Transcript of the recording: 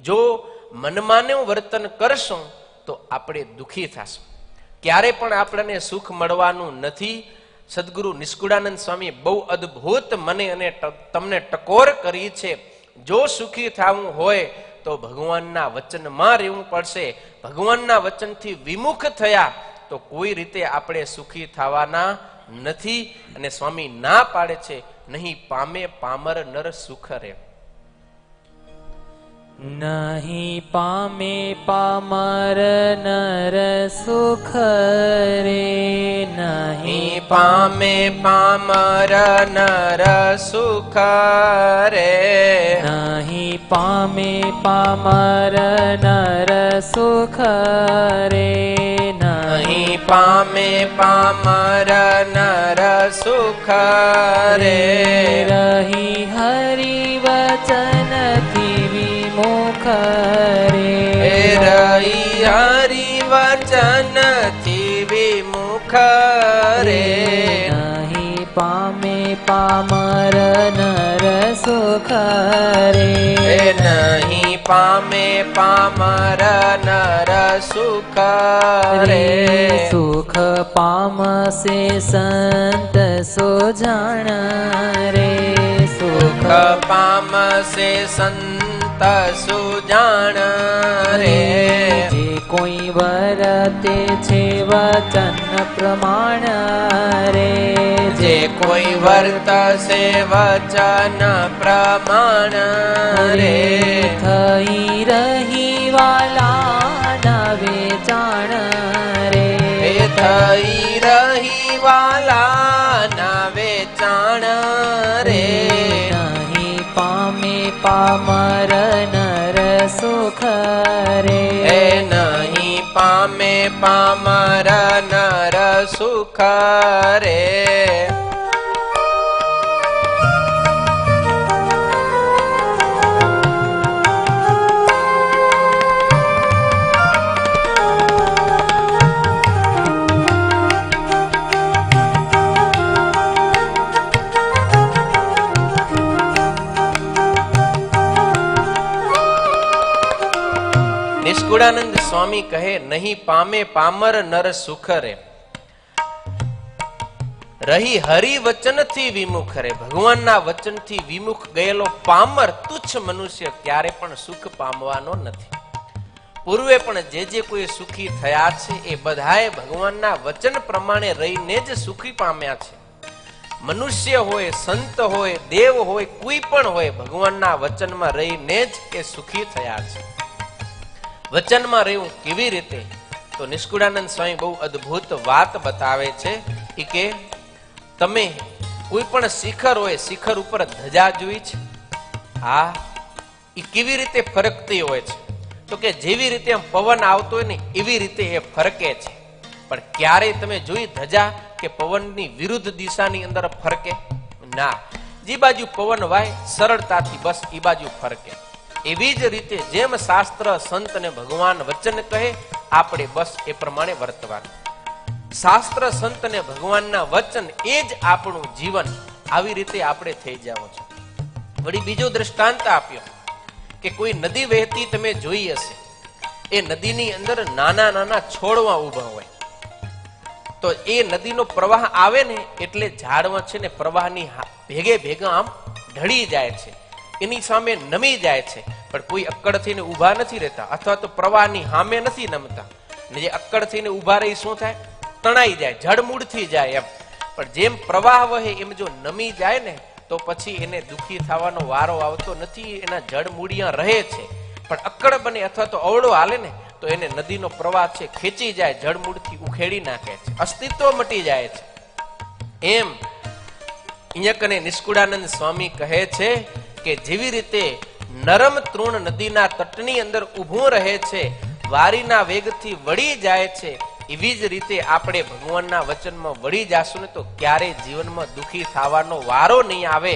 જો મનમાનું વર્તન કરશું તો આપણે દુઃખી થશું. ક્યારે પણ આપણને સુખ મળવાનું નથી. સદગુરુ નિષ્કુળાનંદ સ્વામી બહુ અદ્ભુત મને અને તમને ટકોર કરી છે. જો સુખી થવું હોય તો ભગવાનના વચનમાં રહેવું પડશે. ભગવાનના વચનથી વિમુખ થયા તો કોઈ રીતે આપણે સુખી થવાના નથી. અને સ્વામી ના પાડે છે, નહીં પામે પામર નર સુખ રે. નહીં પામે પામર નર સુખ રે. નહીં પામે પામર નર સુખ રે. નહીં પામે પામર નર સુખ રે. નહીં પામે પામર નર સુખ રે. રહી હરિ વચનથી વિમુખ રે. રહી હરિ વચનથી વિમુખ રે. નહીં પામે પામર નર સુખ રે. નહીં પામે પામર નર સુખ રે. સુખ પામશે સંત સો જાણ રે. સુખ પામશે સંત સુજાણ રે. જે કોઈ વર્તે છે વચન પ્રમાણ રે. જે કોઈ વર્તશે વચન પ્રમાણ રે. થઈ રહી વાલા નવે જાણ રે. થઈ રહી વાલા ના વેચાણ રે. નહીં પામે પામર નર સુખ રે. નહીં પામે પામર નર સુખ રે. નિષ્કુળાનંદ સ્વામી કહે, નહીં પામે પામર નર સુખ રે. રહી હરિ વચનથી વિમુખ રે. ભગવાનના વચનથી વિમુખ ગયેલો પામર તુચ્છ મનુષ્ય ક્યારે પણ સુખ પામવાનો નથી. પૂર્વે પણ જે કોઈ સુખી થયા છે એ બધાએ ભગવાનના વચન પ્રમાણે રહીને જ સુખી પામ્યા છે. મનુષ્ય હોય, સંત હોય, દેવ હોય, કોઈ પણ હોય, ભગવાનના વચનમાં રહીને જ એ સુખી થયા છે. વચનમાં રહેવું કેવી રીતે? તો નિષ્કુળાનંદ સ્વામી બહુ અદ્ભુત વાત બતાવે છે કે તમે કોઈ પણ શિખર હોય, શિખર ઉપર ધજા જોઈ છે? હા, એ કેવી રીતે ફરકતી હોય છે? તો કે જેવી રીતે આમ પવન આવતો હોય ને એવી રીતે એ ફરકે છે. પણ ક્યારેય તમે જોઈ ધજા કે પવનની વિરુદ્ધ દિશાની અંદર ફરકે? ના, જે બાજુ પવન વાય સરળતાથી બસ એ બાજુ ફરકે. એવી જ રીતે જેમ શાસ્ત્ર, સંત અને ભગવાન વચન કહે આપણે બસ એ પ્રમાણે વર્તવાનું. શાસ્ત્ર, સંત અને ભગવાનના વચન એ જ આપણું જીવન. આવી રીતે આપણે થઈ જાવ છો. વળી બીજો દ્રષ્ટાંત આપ્યો કે કોઈ નદી વહેતી તમે જોઈ હશે. એ નદીની અંદર નાના નાના છોડવા ઊભા હોય. તો એ નદીનો પ્રવાહ આવે ને એટલે ઝાડવા છે ને પ્રવાહની ભેગે ભેગા આમ ઢળી જાય છે, એની સામે નમી જાય છે. પણ કોઈ અક્કડ થઈને ઊભા નથી રહેતા, અથવા તો પ્રવાહની સામે નથી નમતા. ને જે અક્કડ થઈને ઊભા રહી શું થાય? તણાઈ જાય, જડમૂળથી જાય એમ. પણ જેમ પ્રવાહ વહે એમ જો નમી જાય ને તો પછી એને દુઃખી થવાનો વારો આવતો નથી. એના જડમૂળિયા રહે છે. પણ અક્કડ બને અથવા તો અવળો હાલે ને તો એને નદીનો પ્રવાહ છે ખેંચી જાય, જડમૂળથી ઉખેડી નાખે છે, અસ્તિત્વ મટી જાય છે. એમ અહીંયા કને નિષ્કુળાનંદ સ્વામી કહે છે કે જેવી રીતે નરમ તૃણ નદીના તટની અંદર ઊભું રહે છે, વારીના વેગથી વળી જાય છે, એવી જ રીતે આપણે ભગવાનના વચનમાં વળી જાશું ને તો ક્યારેય જીવનમાં દુઃખી થવાનો વારો નહીં આવે.